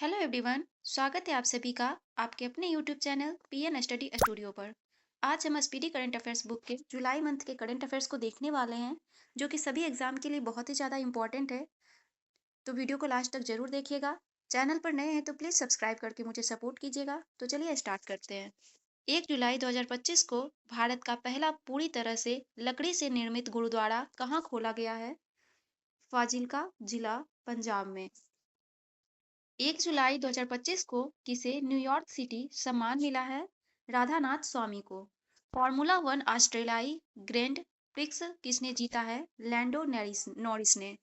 Hello everyone, स्वागत है आप सभी का आपके अपने YouTube channel PN study studio पर। आज हम स्पीडी करंट अफेयर्स बुक के जुलाई मंथ के करंट अफेयर्स को देखने वाले हैं, जो कि सभी एग्जाम के लिए बहुत ही ज़्यादा इंपॉर्टेंट है। तो वीडियो को लास्ट तक जरूर देखिएगा। चैनल पर नए हैं तो प्लीज़ सब्सक्राइब करके मुझे सपोर्ट कीजिएगा। तो चलिए स्टार्ट करते हैं। 1 जुलाई 2025 को भारत का पहला पूरी तरह से लकड़ी से निर्मित गुरुद्वारा कहाँ खोला गया है? फाजिल्का जिला, पंजाब में। 1 जुलाई 2025 को किसे न्यूयॉर्क सिटी सम्मान मिला है? राधानाथ स्वामी को। फॉर्मूला वन ऑस्ट्रेलियाई ग्रैंड प्रिक्स किसने जीता है? लैंडो नॉरिस ने।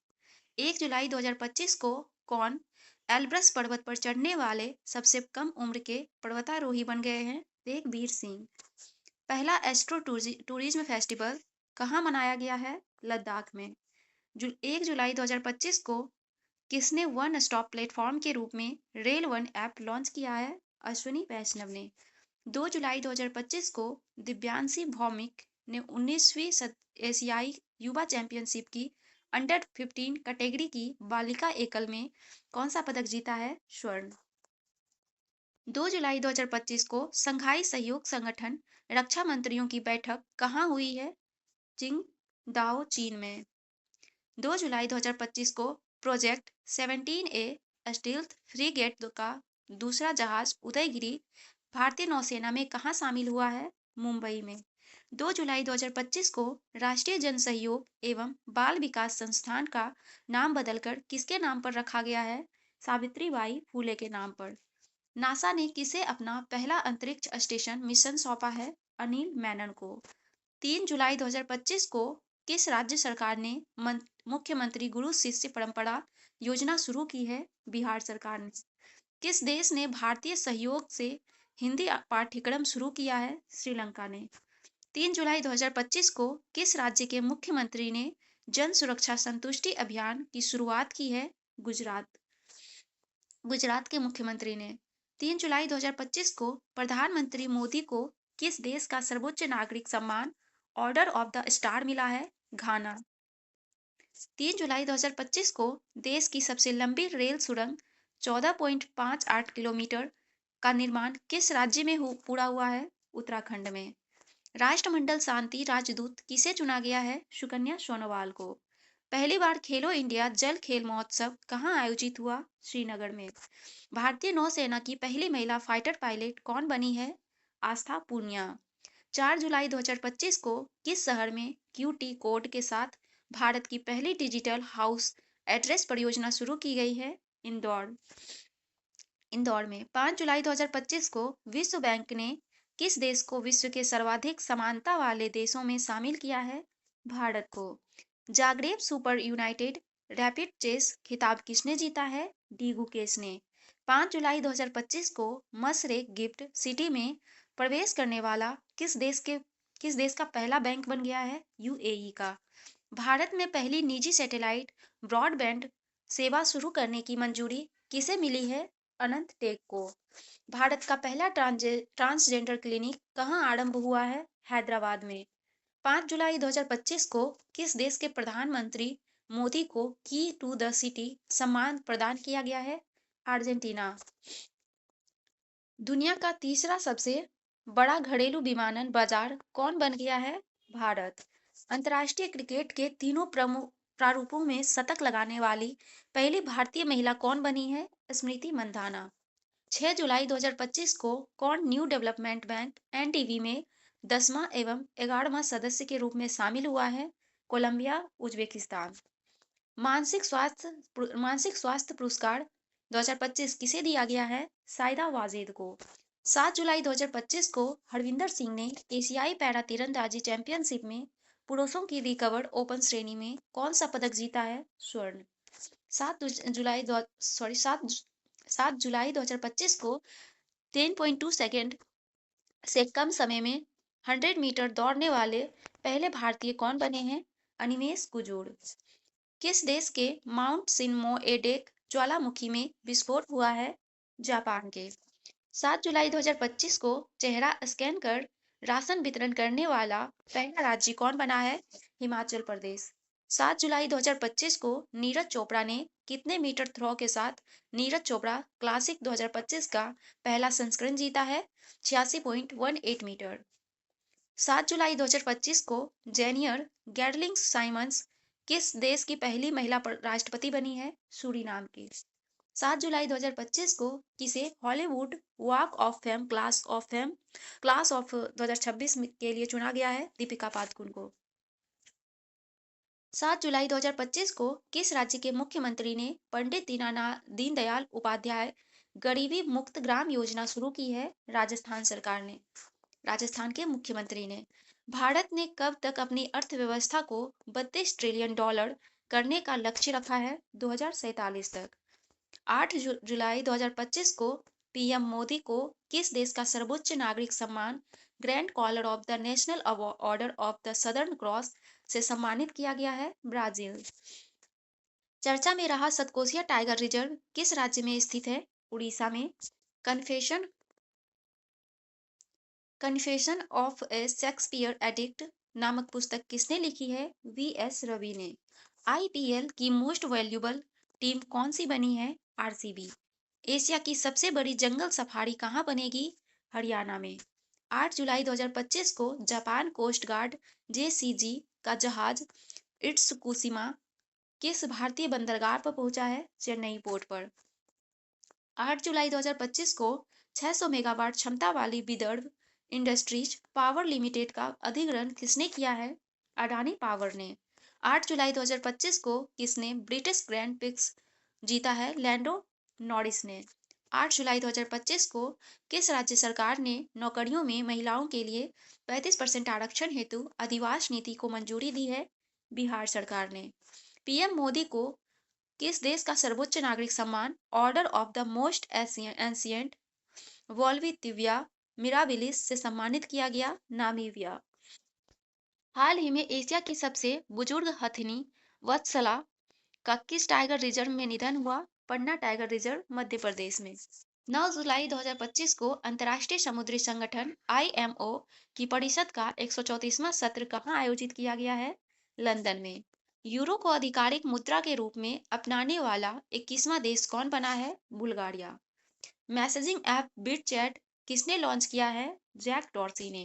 1 जुलाई 2025 को कौन एल्ब्रस पर्वत पर चढ़ने वाले सबसे कम उम्र के पर्वतारोही बन गए हैं? तेगवीर सिंह। पहला एस्ट्रो टूरिज्म फेस्टिवल कहाँ मनाया गया है? लद्दाख में। 1 जुलाई 2025 को किसने वन स्टॉप प्लेटफॉर्म के रूप में रेल वन ऐप लॉन्च किया है? अश्विनी वैष्णव ने। 2 जुलाई 2025 को दिव्यांशी भौमिक ने 19वीं एशियाई युवा चैंपियनशिप की अंडर 15 कैटेगरी की बालिका एकल में कौन सा पदक जीता है? स्वर्ण। 2 जुलाई 2025 को संघाई सहयोग संगठन रक्षा मंत्रियों की बैठक कहाँ हुई है? चिंगदाओ, चीन में। 2 जुलाई 2025 को प्रोजेक्ट 17A स्टील्थ फ्रीगेट का दूसरा जहाज उदयगिरी भारतीय नौसेना में कहाँ शामिल हुआ है? मुंबई में। 2 जुलाई 2025 को राष्ट्रीय जन सहयोग एवं बाल विकास संस्थान का नाम बदलकर किसके नाम पर रखा गया है? सावित्रीबाई फूले के नाम पर। नासा ने किसे अपना पहला अंतरिक्ष स्टेशन मिशन सौंपा है? अनिल मेनन को। 3 जुलाई 2025 को किस राज्य सरकार ने मुख्यमंत्री गुरु शिष्य परंपरा योजना शुरू की है? बिहार सरकार ने। किस देश ने भारतीय सहयोग से हिंदी पाठ्यक्रम शुरू किया है? श्रीलंका ने। 3 जुलाई 2025 को किस राज्य के मुख्यमंत्री ने जन सुरक्षा संतुष्टि अभियान की शुरुआत की है? गुजरात। गुजरात के मुख्यमंत्री ने। 3 जुलाई 2025 को प्रधानमंत्री मोदी को किस देश का सर्वोच्च नागरिक सम्मान ऑर्डर ऑफ द स्टार मिला है? घाना। 3 जुलाई 2025 को देश की सबसे लंबी रेल सुरंग 14.58 किलोमीटर का निर्माण किस राज्य में पूरा हुआ है? उत्तराखंड में। राष्ट्रमंडल शांति राजदूत किसे चुना गया है? सुकन्या सोनोवाल को। पहली बार खेलो इंडिया जल खेल महोत्सव कहाँ आयोजित हुआ? श्रीनगर में। भारतीय नौसेना की पहली महिला फाइटर पायलट कौन बनी है? आस्था पूनिया। 4 जुलाई 2025 को किस शहर में क्यूटी कोड के साथ भारत की पहली डिजिटल हाउस एड्रेस परियोजना शुरू की गई है? इंदौर। इंदौर में। 5 जुलाई 2025 को विश्व बैंक ने किस देश को विश्व के सर्वाधिक समानता वाले देशों में शामिल किया है? भारत को। Zagreb super united rapid chess खिताब किसने जीता है? डी गुकेश ने। 5 जुलाई 2025 को मशरेक गिफ्ट सिटी में प्रवेश करने वाला किस देश का पहला बैंक बन गया है? यूएई का। भारत में पहली निजी सैटेलाइट ब्रॉडबैंड सेवा शुरू करने की मंजूरी किसे मिली है? अनंत टेक को। भारत का पहला ट्रांसजेंडर क्लिनिक कहाँ आरंभ हुआ है? हैदराबाद में। 5 जुलाई 2025 को किस देश के प्रधानमंत्री मोदी को की टू द सिटी सम्मान प्रदान किया गया है? अर्जेंटीना। दुनिया का तीसरा सबसे बड़ा घरेलू विमानन बाजार कौन बन गया है? भारत। अंतर्राष्ट्रीय क्रिकेट के तीनों प्रमुख प्रारूपों में शतक लगाने वाली पहली भारतीय महिला कौन बनी है? स्मृति मंधाना। 6 जुलाई 2025 को कौन न्यू डेवलपमेंट बैंक एनडीबी में 10वां एवं 11वां सदस्य के रूप में शामिल हुआ है? Colombia, Uzbekistan. मानसिक स्वास्थ्य पुरस्कार 2025 किसे दिया गया है? साइदा वाजिद को। 7 जुलाई 2025 को हरविंदर सिंह ने एशियाई पैरा तीरंदाजी चैंपियनशिप में पुरुषों की रिकवर्ड ओपन श्रेणी में कौन सा पदक जीता है? स्वर्ण। 7 जुलाई 2025 को 10.2 सेकेंड से कम समय में 100 मीटर दौड़ने वाले पहले भारतीय कौन बने हैं? अनिमेश गुजूर। किस देश के माउंट सिनमो एडेक ज्वालामुखी में विस्फोट हुआ है? जापान के। 7 जुलाई 2025 को चेहरा स्कैन कर राशन वितरण करने वाला पहला राज्य कौन बना है? हिमाचल प्रदेश। 7 जुलाई 2025 को नीरज चोपड़ा ने कितने मीटर थ्रो के साथ नीरज चोपड़ा क्लासिक 2025 का पहला संस्करण जीता है? 86.18 मीटर। 7 जुलाई 2025 को जेनियर गैरलिंग साइमंस किस देश की पहली महिला राष्ट्रपति बनी है? सूरीनाम की। 7 जुलाई 2025 को किसे Hollywood walk of fame class of 2026 के लिए चुना गया है? दीपिका पादुकोण को। 7 जुलाई 2025 को किस राज्य के मुख्यमंत्री ने पंडित दीनदयाल उपाध्याय गरीबी मुक्त ग्राम योजना शुरू की है? राजस्थान सरकार ने। राजस्थान के मुख्यमंत्री ने। भारत ने कब तक अपनी अर्थव्यवस्था को 32 ट्रिलियन डॉलर करने का लक्ष्य रखा है? 2047 तक। 8 जुलाई 2025 को पीएम मोदी को किस देश का सर्वोच्च नागरिक सम्मान Grand Collar of the National Order of the Southern Cross से सम्मानित किया गया है? ब्राजील। चर्चा में रहा सतकोसिया टाइगर रिजर्व किस राज्य में स्थित है? उड़ीसा में। Confession confession of A Shakespeare addict नामक पुस्तक किसने लिखी है? वी.एस. रवि ने। आईपीएल की मोस्ट वैल्यूबल टीम कौन सी बनी है? आरसीबी। एशिया की सबसे बड़ी जंगल सफारी कहाँ बनेगी? हरियाणा में। 8 जुलाई 2025 को जापान कोस्ट गार्ड जेसीजी का जहाज इट्सुकुशिमा किस भारतीय बंदरगाह पर पहुंचा है? चेन्नई पोर्ट पर। 8 जुलाई 2025 को 600 मेगावाट क्षमता वाली विदर्भ इंडस्ट्रीज पावर लिमिटेड का अधिग्रहण किसने किया है? अडानी पावर ने। 8 जुलाई 2025 को किसने ब्रिटिश ग्रैंड प्रिक्स जीता है? लैंडो नॉरिस ने। 8 जुलाई 2025 को किस राज्य सरकार ने नौकरियों में महिलाओं के लिए 35% आरक्षण हेतु अधिवास नीति को मंजूरी दी है? बिहार सरकार ने। पीएम मोदी को किस देश का सर्वोच्च नागरिक सम्मान order of the most ancient Welwitschia mirabilis से सम्मानित किया गया? नामीबिया। हाल ही में एशिया की सबसे बुजुर्ग हथिनी वत्सला का किस टाइगर रिजर्व में निधन हुआ? पन्ना टाइगर रिजर्व मध्य प्रदेश में। 9 जुलाई 2025 को अंतर्राष्ट्रीय समुद्री संगठन आईएमओ की परिषद का 134वां सत्र कहाँ आयोजित किया गया है? लंदन में। यूरो को आधिकारिक मुद्रा के रूप में अपनाने वाला 21वां देश कौन बना है? Bulgaria. Messaging app bit chat किसने लॉन्च किया है? जैक डॉर्सी ने।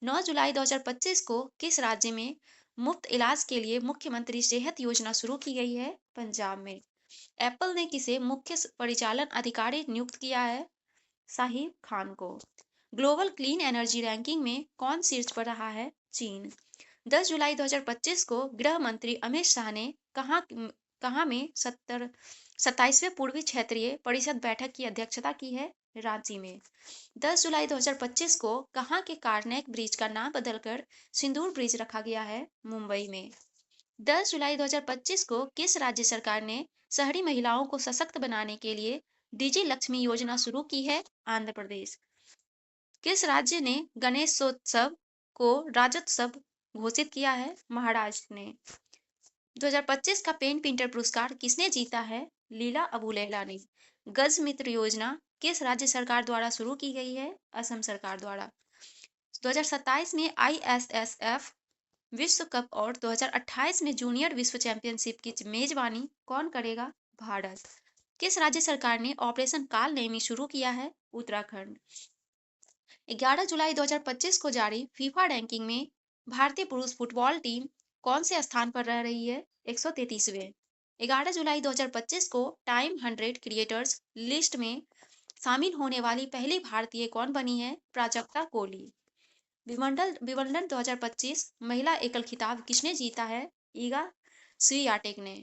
9 जुलाई 2025 को किस राज्य में मुफ्त इलाज के लिए मुख्यमंत्री सेहत योजना शुरू की गई है? पंजाब में। एप्पल ने किसे मुख्य परिचालन अधिकारी नियुक्त किया है? साहिब खान को। ग्लोबल क्लीन एनर्जी रैंकिंग में कौन शीर्ष पर रहा है? चीन। 10 जुलाई 2025 को गृह मंत्री अमित शाह ने कहाँ में 27वें पूर्वी क्षेत्रीय परिषद बैठक की अध्यक्षता की है? रांची में। 10 जुलाई 2025 को कहाँ के कार्नेक ब्रिज का नाम बदलकर सिंदूर ब्रिज रखा गया है? मुंबई में। 10 जुलाई 2025 को किस राज्य सरकार ने शहरी महिलाओं को सशक्त बनाने के लिए डिजी लक्ष्मी योजना शुरू की है? आंध्र प्रदेश। किस राज्य ने गणेशोत्सव को राज्योत्सव घोषित किया है? महाराष्ट्र ने। 2025 का पेन पिंटर पुरस्कार किसने जीता है? लीला अबुलैला ने। गज मित्र योजना किस राज्य सरकार द्वारा शुरू की गई है? असम सरकार द्वारा। 2027 में आईएसएसएफ विश्व कप और 2028 में जूनियर विश्व चैंपियनशिप की मेजबानी कौन करेगा? भारत। किस राज्य सरकार ने ऑपरेशन काल नेमी शुरू किया है? उत्तराखंड। 11 जुलाई 2025 को जारी फीफा रैंकिंग में भारतीय पुरुष फुटबॉल टीम कौन से स्थान पर रह रही है? 133वें। 11 जुलाई 2025 को टाइम 100 क्रिएटर्स लिस्ट में शामिल होने वाली पहली भारतीय कौन बनी है? प्राजक्ता कोहली। विंबलडन 2025 महिला एकल खिताब किसने जीता है? ईगा स्वियाटेक ने।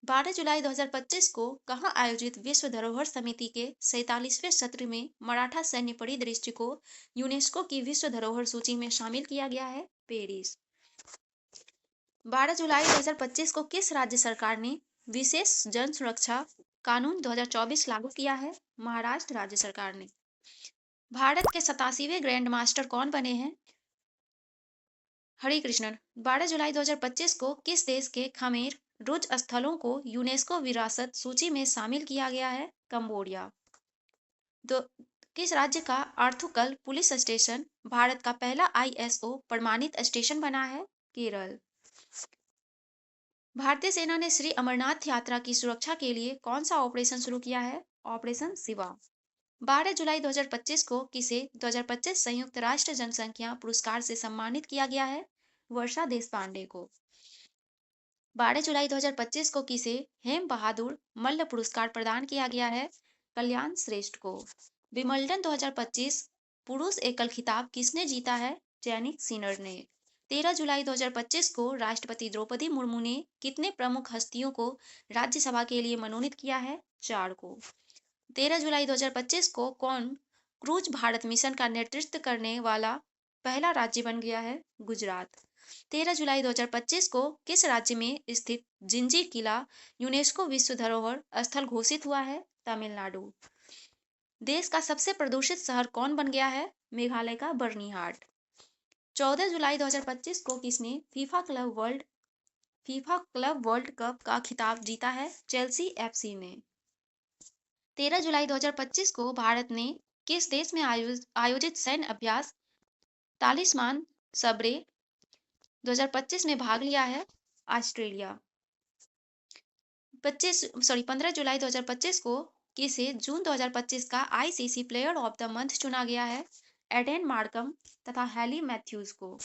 12 जुलाई 2025 को कहाँ आयोजित विश्व धरोहर समिति के 47वें सत्र में मराठा सैन्य परिदृश्य को यूनेस्को की विश्व धरोहर सूची में शामिल किया गया है? पेरिस। 12 जुलाई 2025 को किस राज्य सरकार ने विशेष जन सुरक्षा कानून 2024 लागू किया है? महाराष्ट्र राज्य सरकार ने। भारत के 87वें ग्रैंड मास्टर कौन बने हैं? हरिकृष्णन। 12 जुलाई 2025 को किस देश के खमेर रुज स्थलों को यूनेस्को विरासत सूची में शामिल किया गया है? कंबोडिया। किस राज्य का आर्थुकल पुलिस स्टेशन भारत का पहला आईएसओ प्रमाणित स्टेशन बना है? केरल। भारतीय सेना ने श्री अमरनाथ यात्रा की सुरक्षा के लिए कौन सा ऑपरेशन शुरू किया है? ऑपरेशन शिवा। 12 जुलाई 2025 को किसे 2025 संयुक्त राष्ट्र जनसंख्या पुरस्कार से सम्मानित किया गया है? वर्षा देशपांडे को। 12 जुलाई 2025 को किसे हेम बहादुर मल्ल पुरस्कार प्रदान किया गया है? कल्याण श्रेष्ठ को। विंबलडन 2025 पुरुष एकल खिताब किसने जीता है? जैनिक सिनर ने। 13 जुलाई 2025 को राष्ट्रपति द्रौपदी मुर्मू ने कितने प्रमुख हस्तियों को राज्यसभा के लिए मनोनीत किया है? 4 को। 13 जुलाई 2025 को कौन क्रूज भारत मिशन का नेतृत्व करने वाला पहला राज्य बन गया है? गुजरात। 13 जुलाई 2025 को किस राज्य में स्थित जिंजीर किला यूनेस्को विश्व धरोहर स्थल घोषित हुआ है? तमिलनाडु। देश का सबसे प्रदूषित शहर कौन बन गया है? मेघालय का बर्निहाट। 14 जुलाई 2025 को किसने फीफा क्लब वर्ल्ड कप का खिताब जीता है? चेल्सी एफसी ने। 13 जुलाई 2025 को भारत ने किस देश में आयोजित सैन्य अभ्यास तालिस्मान सबरे 2025 में भाग लिया है? ऑस्ट्रेलिया। 15 जुलाई 2025 को किसे जून 2025 का ICC player of the month चुना गया है? एडेन मार्कम तथा हैली मैथ्यूज को।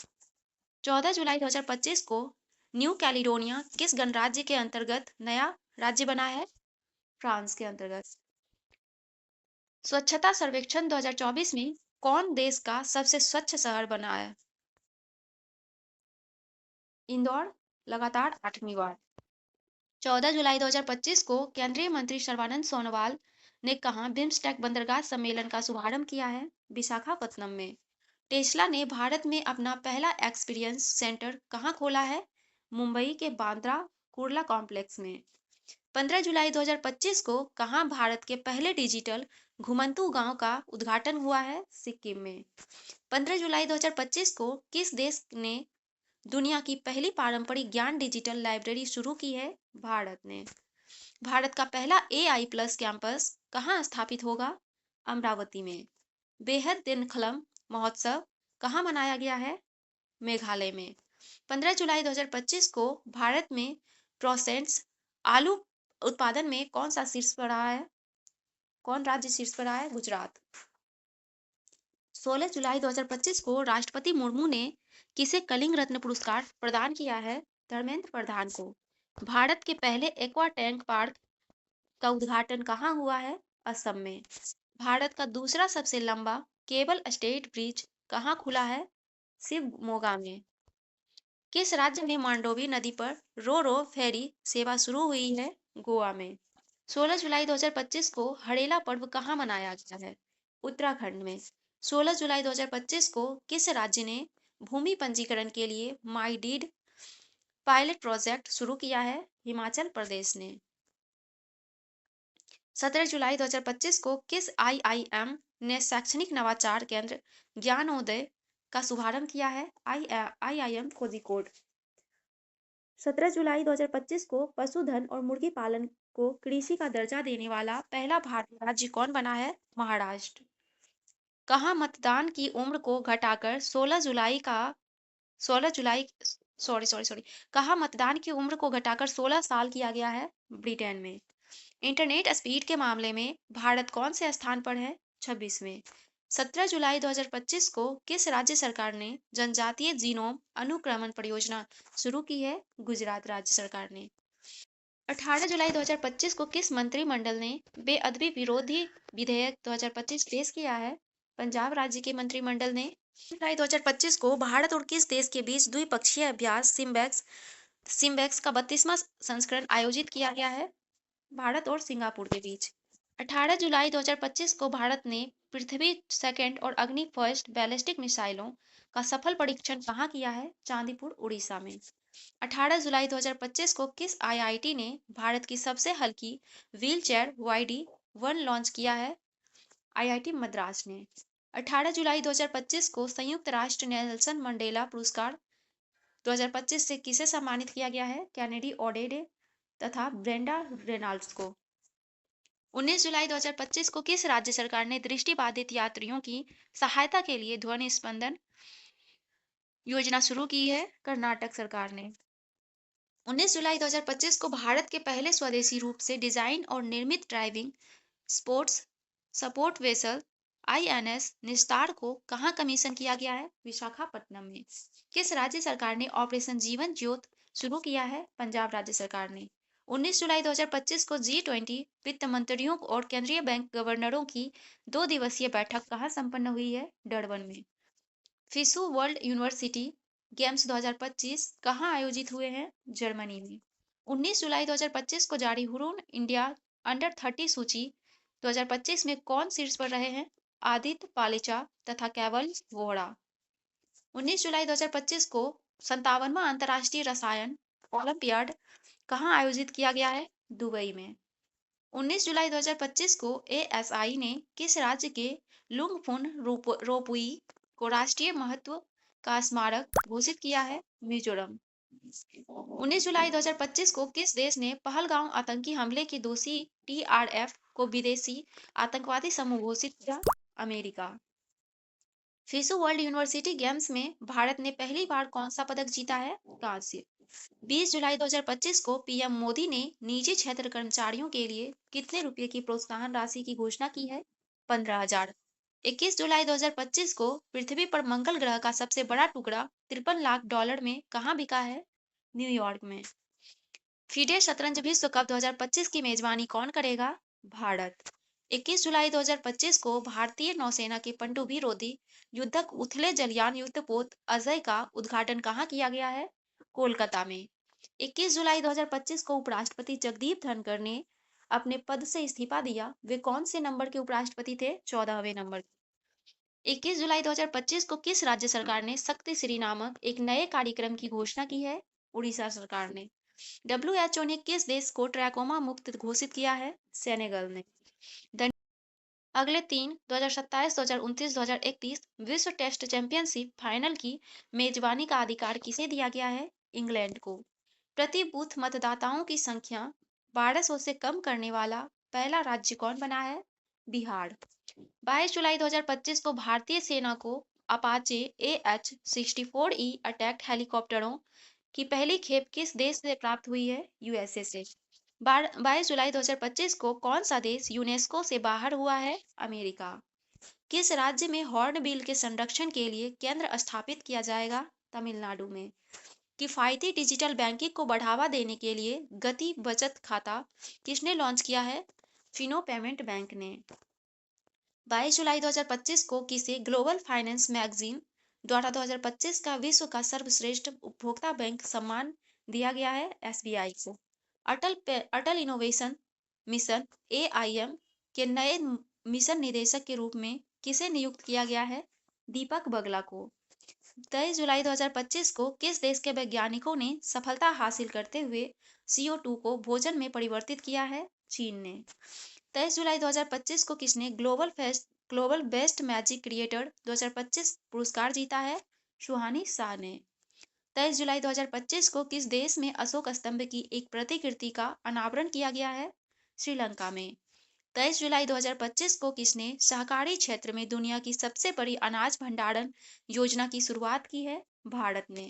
14 जुलाई 2025 को न्यू कैलिडोनिया किस गणराज्य के अंतर्गत नया राज्य बना है? फ्रांस के अंतर्गत। स्वच्छता सर्वेक्षण 2024 में कौन देश का सबसे स्वच्छ शहर बना है? इंदौर लगातार 8वीं बार। 14 जुलाई 2025 को केंद्रीय मंत्री सर्बानंद सोनोवाल ने कहा बिम्स्टेक बंदरगाह सम्मेलन का शुभारंभ किया है? विशाखापत्तनम में। टेस्ला ने भारत में अपना पहला एक्सपीरियंस सेंटर कहाँ खोला है? मुंबई के बांद्रा कुर्ला कॉम्प्लेक्स में। 15 जुलाई 2025 को कहाँ भारत के पहले डिजिटल घुमंतू गांव का उद्घाटन हुआ है? सिक्किम में। 15 जुलाई 2025 को किस देश ने दुनिया की पहली पारंपरिक ज्ञान डिजिटल लाइब्रेरी शुरू की है? भारत ने। भारत का पहला एआई प्लस कैंपस कहाँ स्थापित होगा? अमरावती में। बेहद दिनखलम महोत्सव कहाँ मनाया गया है? मेघालय में। 15 जुलाई 2025 को भारत में प्रोसेस्ड आलू उत्पादन में कौन सा शीर्ष पर रहा है? कौन राज्य शीर्ष पर रहा है? गुजरात। 16 जुलाई 2025 को राष्ट्रपति मुर्मू ने किसे कलिंग रत्न पुरस्कार प्रदान किया है? धर्मेंद्र प्रधान को। भारत के पहले एक्वा टैंक पार्क का उद्घाटन कहाँ हुआ है? असम में। भारत का दूसरा सबसे लंबा केबल स्टेट ब्रिज कहाँ खुला है? शिवमोगा में। किस राज्य में मांडोवी नदी पर रो रो फेरी सेवा शुरू हुई है? गोवा में। 16 जुलाई 2025 को हड़ेला पर्व कहाँ मनाया गया है? उत्तराखंड में। 16 जुलाई 2025 को किस राज्य ने भूमि पंजीकरण के लिए माई डीड पायलट प्रोजेक्ट शुरू किया है? हिमाचल प्रदेश ने। 17 जुलाई 2025 को किस आईआईएम ने शैक्षणिक नवाचार केंद्र ज्ञानोदय का शुभारंभ किया है? आईआईएम कोझिकोड। 17 जुलाई 2025 को पशुधन और मुर्गी पालन को कृषि का दर्जा देने वाला पहला भारतीय राज्य कौन बना है? महाराष्ट्र। कहाँ मतदान की उम्र को घटाकर 16 जुलाई सॉरी सॉरी सॉरी कहाँ मतदान की उम्र को घटाकर 16 साल किया गया है? ब्रिटेन में। इंटरनेट स्पीड के मामले में भारत कौन से स्थान पर है? 26वें। 17 जुलाई 2025 को किस राज्य सरकार ने जनजातीय जीनोम अनुक्रमण परियोजना शुरू की है? गुजरात राज्य सरकार ने। 18 जुलाई 2025 को किस मंत्रिमंडल ने बेअदबी विरोधी विधेयक 2025 पेश किया है? पंजाब राज्य के मंत्रिमंडल ने। जुलाई 2025 को भारत और किस देश के बीच द्विपक्षीय अभ्यास सिम्बेक्स का 32वां संस्करण आयोजित किया गया है? भारत और सिंगापुर के बीच। 18 जुलाई 2025 को भारत ने पृथ्वी सेकंड और अग्नि फर्स्ट बैलिस्टिक मिसाइलों का सफल परीक्षण कहाँ किया है? चांदीपुर उड़ीसा में। 18 जुलाई 2025 को किस आईआईटी ने भारत की सबसे हल्की व्हीलचेयर YD-1 लॉन्च किया है? आईआईटी मद्रास ने। 18 जुलाई 2025 को संयुक्त राष्ट्र नेल्सन मंडेला पुरस्कार 2025 से किसे सम्मानित किया गया है? कैनेडी ओडेडे तथा ब्रेंडा रेनॉल्ड्स को। 19 जुलाई 2025 को किस राज्य सरकार ने दृष्टिबाधित यात्रियों की सहायता के लिए ध्वनि स्पंदन योजना शुरू की है? कर्नाटक सरकार ने। 19 जुलाई 2025 को भारत के पहले स्वदेशी रूप से डिजाइन और निर्मित driving sports support vessel INS निस्तार को कहाँ कमीशन किया गया है? विशाखापट्टनम में। किस राज्य सरकार ने ऑपरेशन जीवन ज्योत शुरू किया है? पंजाब राज्य सरकार ने। 19 जुलाई 2025 को G20 वित्त मंत्रियों और केंद्रीय बैंक गवर्नरों की 2 दिवसीय बैठक कहाँ संपन्न हुई है? डरबन में। फिसू वर्ल्ड यूनिवर्सिटी गेम्स 2025 कहाँ आयोजित हुए हैं? जर्मनी में। 19 जुलाई 2025 को जारी हुरून इंडिया अंडर 30 सूची 2025 में कौन शीर्ष पर रहे हैं? आदित्य पालेचा तथा केवल वोहरा। 19 जुलाई 2025 को 57वां अंतर्राष्ट्रीय रसायन ओलंपियाड कहाँ आयोजित किया गया है? दुबई में। 19 जुलाई 2025 को एएसआई ने किस राज्य के लुंगफुन रोपुई को राष्ट्रीय महत्व का स्मारक घोषित किया है? मिजोरम। 19 जुलाई 2025 को किस देश ने पहलगांव आतंकी हमले के दोषी टीआरएफ को विदेशी आतंकवादी समूह घोषित किया? अमेरिका। फिसू वर्ल्ड यूनिवर्सिटी गेम्स में भारत ने पहली बार कौन सा पदक जीता है? कांस्य। 20 जुलाई 2025 को पीएम मोदी ने निजी क्षेत्र कर्मचारियों के लिए कितने रुपए की प्रोत्साहन राशि की घोषणा की है? 15,000। 21 जुलाई 2025 को पृथ्वी पर मंगल ग्रह का सबसे बड़ा टुकड़ा 53 लाख डॉलर में कहाँ बिका है? न्यूयॉर्क में। फीडे शतरंज विश्व कप 2025 की मेजबानी कौन करेगा? भारत। 21 जुलाई 2025 को भारतीय नौसेना के पनडुब्बी रोधी युद्धक उथले जलयान युद्धपोत अजय का उद्घाटन कहाँ किया गया है? कोलकाता में। 21 जुलाई 2025 को उपराष्ट्रपति जगदीप धनखड़ ने अपने पद से इस्तीफा दिया। वे कौन से नंबर के उपराष्ट्रपति थे? 14वें नंबर। 21 जुलाई 2025 को किस राज्य सरकार ने शक्ति श्री नामक एक नए कार्यक्रम की घोषणा की है? उड़ीसा सरकार ने। डब्ल्यूएचओ ने किस देश को ट्रैकोमा मुक्त घोषित किया है? सेनेगल ने। अगले 2027, 2029, 2031 विश्व टेस्ट चैंपियनशिप फाइनल की मेजबानी का अधिकार किसे दिया गया है? इंग्लैंड को। प्रति बूथ मतदाताओं की संख्या 1200 से कम करने वाला पहला राज्य कौन बना है? बिहार। 22 जुलाई 2025 को भारतीय सेना को अपाचे AH-64E अटैक हेलीकॉप्टरों की पहली खेप किस देश से प्राप्त हुई है? यूएसए से। 22 जुलाई 2025 को कौन सा देश यूनेस्को से बाहर हुआ है? अमेरिका। किस राज्य में हॉर्नबिल के संरक्षण के लिए केंद्र स्थापित किया जाएगा? तमिलनाडु में। किफायती डिजिटल बैंकिंग को बढ़ावा देने के लिए गति बचत खाता किसने लॉन्च किया है? फिनो पेमेंट बैंक ने। 22 जुलाई 2025 को किसे ग्लोबल फाइनेंस मैगजीन द्वारा 2025 का विश्व का सर्वश्रेष्ठ उपभोक्ता बैंक सम्मान दिया गया है? एसबीआई को। अटल इनोवेशन मिशन AIM के नए मिशन निदेशक के रूप में किसे नियुक्त किया गया है? दीपक बगला को। 23 जुलाई 2025 को किस देश के वैज्ञानिकों ने सफलता हासिल करते हुए CO2 को भोजन में परिवर्तित किया है? चीन ने। 23 जुलाई 2025 को किसने ग्लोबल बेस्ट मैजिक क्रिएटर 2025 पुरस्कार जीता है? सुहानी शाह ने। 23 जुलाई 2025 को किस देश में अशोक स्तंभ की एक प्रतिकृति का अनावरण किया गया है? श्रीलंका में। 23 जुलाई 2025 को किसने सहकारी क्षेत्र में दुनिया की सबसे बड़ी अनाज भंडारण योजना की शुरुआत की है? भारत ने।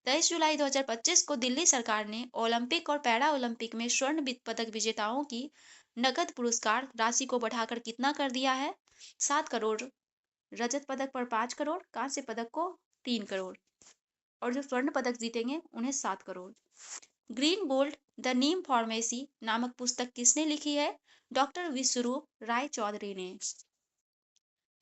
23 जुलाई 2025 को दिल्ली सरकार ने ओलंपिक और पैरा ओलंपिक में स्वर्ण पदक विजेताओं की नकद पुरस्कार राशि को बढ़ाकर कितना कर दिया है? 7 करोड़। रजत पदक पर 5 करोड़, कांस्य पदक को 3 करोड़ और जो स्वर्ण पदक जीतेंगे उन्हें 7 crore. Green bolt the Neem pharmacy नामक पुस्तक किसने लिखी है? डॉक्टर विश्वरूप राय चौधरी ने।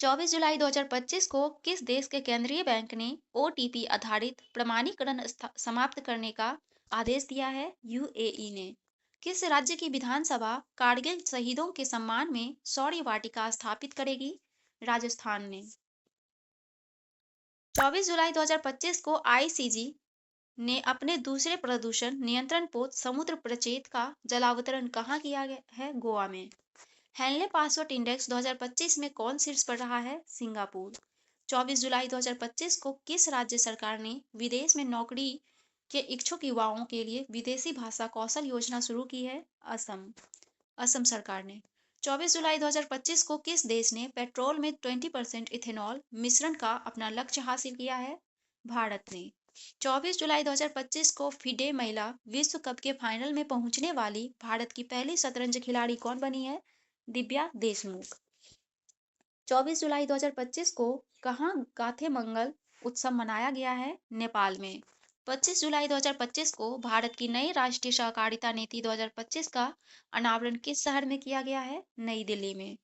24 जुलाई 2025 को किस देश के केंद्रीय बैंक ने OTP आधारित प्रमाणीकरण समाप्त करने का आदेश दिया है? UAE ने। किस राज्य की विधानसभा कारगिल शहीदों के सम्मान में शौर्य वाटिका स्थापित करेगी? राजस्थान ने। 24 जुलाई 2025 को ICG ने अपने दूसरे प्रदूषण नियंत्रण पोत समुद्र प्रचेत का जलावतरण कहाँ किया है? गोवा में। हेनले पासवर्ड इंडेक्स 2025 में कौन शीर्ष पर रहा है? सिंगापुर। 24 जुलाई 2025 को किस राज्य सरकार ने विदेश में नौकरी के इच्छुक युवाओं के लिए विदेशी भाषा कौशल योजना शुरू की है? असम सरकार ने। 24 जुलाई 2025 को किस देश ने पेट्रोल में 20% इथेनॉल मिश्रण का अपना लक्ष्य हासिल किया है? भारत ने। 24 जुलाई 2025 को फिडे महिला विश्व कप के फाइनल में पहुंचने वाली भारत की पहली शतरंज खिलाड़ी कौन बनी है? दिव्या देशमुख। 24 जुलाई 2025 को कहाँ गाथे मंगल उत्सव मनाया गया है? नेपाल में। 25 जुलाई 2025 को भारत की नई राष्ट्रीय सहकारिता नीति 2025 का अनावरण किस शहर में किया गया है? नई दिल्ली में।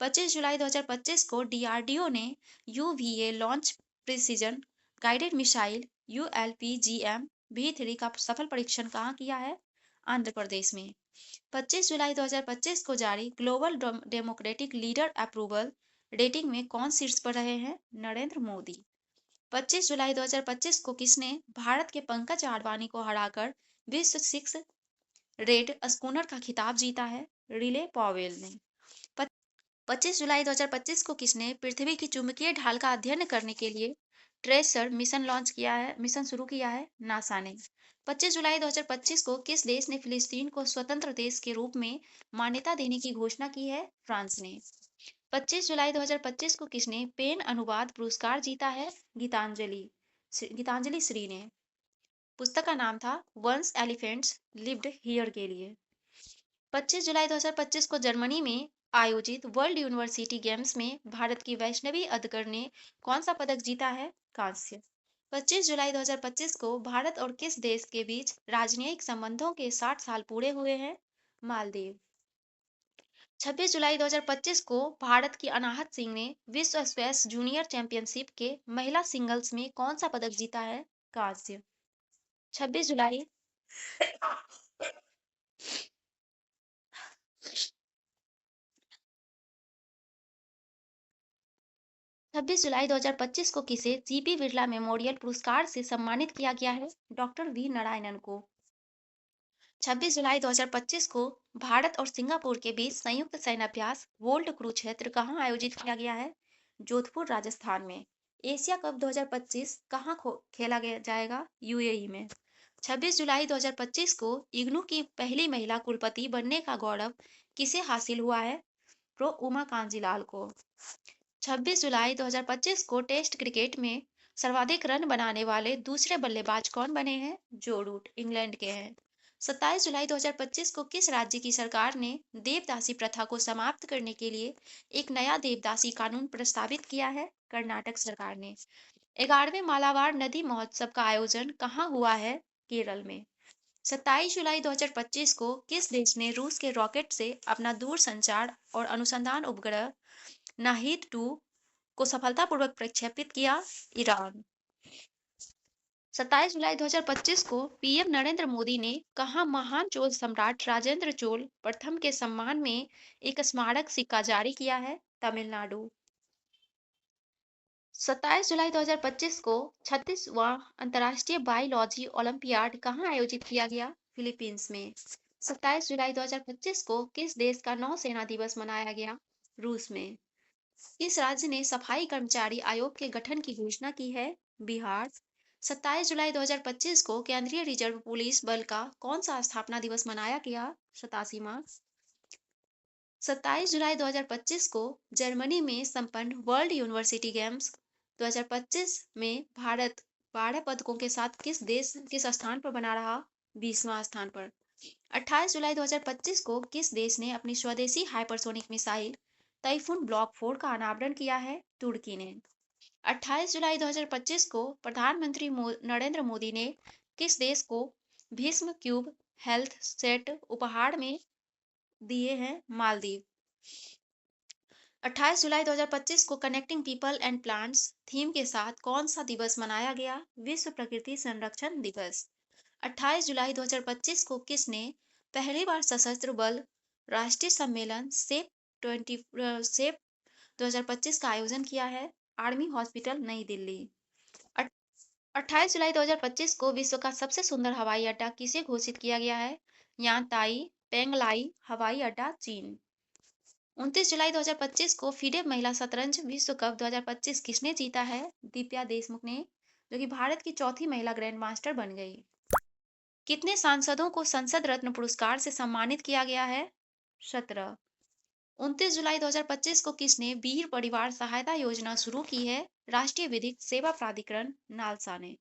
25 जुलाई 2025 को डीआरडीओ ने UVA launch precision guided missile ULPGM V3 का सफल परीक्षण कहाँ किया है? आंध्र प्रदेश में। 25 जुलाई 2025 को जारी global democratic leader approval rating में कौन शीर्ष पर रहे हैं? नरेंद्र मोदी। 25 जुलाई 2025 को किसने भारत के पंकज आडवाणी को हराकर विश्व सिक्स रेड स्कूनर का खिताब जीता है? रिले पॉवेल ने। 25 जुलाई 2025 को किसने पृथ्वी की चुंबकीय ढाल का अध्ययन करने के लिए ट्रेसर मिशन शुरू किया है? नासा ने। 25 जुलाई 2025 को किस देश ने फिलिस्तीन को स्वतंत्र देश के रूप में मान्यता देने की घोषणा की है? फ्रांस ने। 25 जुलाई 2025 को किसने पेन अनुवाद पुरस्कार जीता है? गीतांजलि श्री ने। पुस्तक का नाम था वंस एलिफेंट्स लिव्ड हियर के लिए। 25 जुलाई 2025 को जर्मनी में आयोजित वर्ल्ड यूनिवर्सिटी गेम्स में भारत की वैष्णवी अदकर ने कौन सा पदक जीता है? कांस्य। 25 जुलाई 2025 को भारत और किस देश के बीच राजनयिक संबंधों के 60 साल पूरे हुए हैं? मालदीव। 26 जुलाई 2025 को भारत की अनाहत सिंह ने विश्व स्क्वैश जूनियर चैंपियनशिप के महिला सिंगल्स में कौन सा पदक जीता है? कांस्य। 26 जुलाई 26 जुलाई 2025 को किसे जीपी बिरला मेमोरियल पुरस्कार से सम्मानित किया गया है? डॉक्टर वी नारायणन को। 26 जुलाई 2025 को भारत और सिंगापुर के बीच संयुक्त सैन्याभ्यास वोल्ट कुरुक्षेत्र कहाँ आयोजित किया गया है? जोधपुर राजस्थान में। एशिया कप 2025 कहाँ खेला जाएगा? यूएई में। 26 जुलाई 2025 को इग्नू की पहली महिला कुलपति बनने का गौरव किसे हासिल हुआ है? प्रो उमा कांजीलाल को। 26 जुलाई 2025 को टेस्ट क्रिकेट में सर्वाधिक रन बनाने वाले दूसरे बल्लेबाज कौन बने हैं? जो रूट इंग्लैंड के हैं। 27 जुलाई 2025 को किस राज्य की सरकार ने देवदासी प्रथा को समाप्त करने के लिए एक नया देवदासी कानून प्रस्तावित किया है? कर्नाटक सरकार ने। 11वें मालाबार नदी महोत्सव का आयोजन कहाँ हुआ है? केरल में। 27 जुलाई 2025 को किस देश ने रूस के रॉकेट से अपना दूरसंचार और अनुसंधान उपग्रह नाहिद-2 को सफलतापूर्वक प्रक्षेपित किया? ईरान। 27 जुलाई 2025 को पीएम नरेंद्र मोदी ने कहा महान चोल सम्राट राजेंद्र चोल प्रथम के सम्मान में एक स्मारक सिक्का जारी किया है? तमिलनाडु। 27 जुलाई 2025 को 36वां अंतर्राष्ट्रीय बायोलॉजी ओलंपियाड कहाँ आयोजित किया गया? फिलीपींस में। 27 जुलाई 2025 को किस देश का नौसेना दिवस मनाया गया? रूस में। किस राज्य ने सफाई कर्मचारी आयोग के गठन की घोषणा की है? बिहार। 27 जुलाई 2025 को केंद्रीय रिजर्व पुलिस बल का कौन सा स्थापना दिवस मनाया गया? 87वां। 27 जुलाई 2025 को जर्मनी में संपन्न वर्ल्ड यूनिवर्सिटी गेम्स 2025 में भारत 12 पदकों के साथ किस स्थान पर बना रहा? 20वां स्थान पर। 28 जुलाई 2025 को किस देश ने अपनी स्वदेशी हाइपरसोनिक मिसाइल टाइफून ब्लॉक 4 का अनावरण किया है? तुर्की ने। 28 जुलाई 2025 को प्रधानमंत्री नरेंद्र मोदी ने किस देश को भीष्म क्यूब हेल्थ सेट उपहार में दिए हैं? मालदीव। 28 जुलाई 2025 को connecting people and plants theme के साथ कौन सा दिवस मनाया गया? विश्व प्रकृति संरक्षण दिवस। 28 जुलाई 2025 को किसने पहली बार सशस्त्र बल राष्ट्रीय सम्मेलन सेप 2025 का आयोजन किया है? आर्मी हॉस्पिटल नई दिल्ली। 28 जुलाई 2025 को विश्व का सबसे सुंदर हवाई अड्डा किसे घोषित किया गया है? यांताई पेंगलाई हवाई अड्डा चीन। 29 जुलाई 2025 को फीडे महिला शतरंज विश्व कप 2025 किसने जीता है? दिव्या देशमुख ने, जो कि भारत की चौथी महिला ग्रैंड मास्टर बन गई। कितने सांसदों को संसद रत्न पुरस्कार से सम्मानित किया गया है? 17। 29 जुलाई 2025 को किसने वीर परिवार सहायता योजना शुरू की है? राष्ट्रीय विधिक सेवा प्राधिकरण नालसा ने।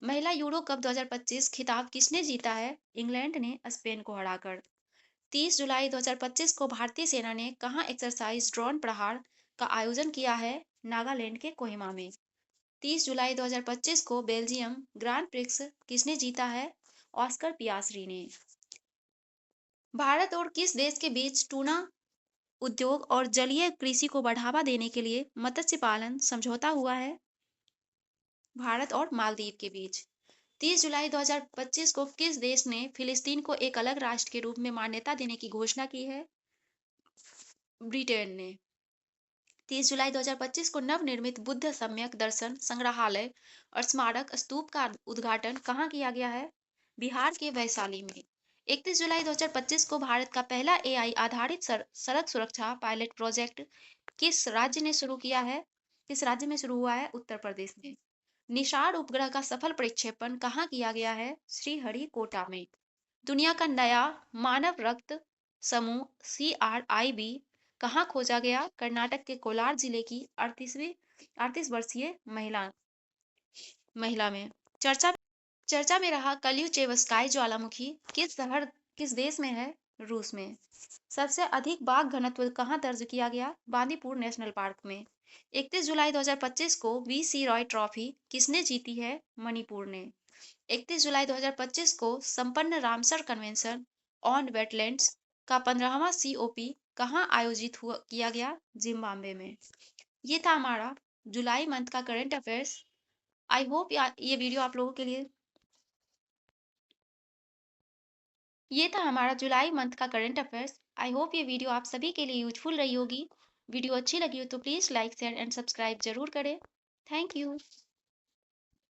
महिला यूरो कप 2025 खिताब किसने जीता है? इंग्लैंड ने स्पेन को हराकर। 30 जुलाई 2025 को भारतीय सेना ने कहाँ एक्सरसाइज ड्रोन प्रहार का आयोजन किया है? नागालैंड के कोहिमा में। 30 जुलाई 2025 को बेल्जियम ग्रांड प्रिक्स किसने जीता है? ऑस्कर पियास्ट्री ने। भारत और किस देश के बीच टूना उद्योग और जलीय कृषि को बढ़ावा देने के लिए मत्स्य पालन समझौता हुआ है? भारत और मालदीव के बीच। 30 जुलाई 2025 को किस देश ने फिलिस्तीन को एक अलग राष्ट्र के रूप में मान्यता देने की घोषणा की है? ब्रिटेन ने। 30 जुलाई 2025 को नवनिर्मित बुद्ध सम्यक दर्शन संग्रहालय और स्मारक स्तूप का उद्घाटन कहाँ किया गया है? बिहार के वैशाली में। 31 जुलाई 2025 को भारत का पहला एआई आधारित सड़क सुरक्षा पायलट प्रोजेक्ट किस राज्य ने शुरू किया है? किस राज्य में शुरू हुआ है? उत्तर प्रदेश में। निषाद उपग्रह का सफल प्रक्षेपण कहाँ किया गया है? श्रीहरिकोटा में। दुनिया का नया मानव रक्त समूह CRIB कहाँ खोजा गया? कर्नाटक के कोलार जिले की 38 वर्षीय महिला में। चर्चा चर्चा में रहा कल्यूचेवस्काई ज्वालामुखी किस देश में है? रूस में। सबसे अधिक बाघ घनत्व कहाँ दर्ज किया गया? बांदीपुर नेशनल पार्क में। 31 जुलाई 2025 को VC रॉय ट्रॉफी किसने जीती है? मणिपुर ने। 31 जुलाई 2025 को संपन्न रामसर कन्वेंशन ऑन वेटलैंड्स का 15वां COP कहाँ आयोजित किया गया? जिम्बाब्वे में। ये था हमारा जुलाई मंथ का करंट अफेयर्स। आई होप ये वीडियो आप लोगों के लिए ये था हमारा जुलाई मंथ का करंट अफेयर्स। आई होप ये वीडियो आप सभी के लिए यूजफुल रही होगी। वीडियो अच्छी लगी हो तो please like share and subscribe जरूर करें। Thank you.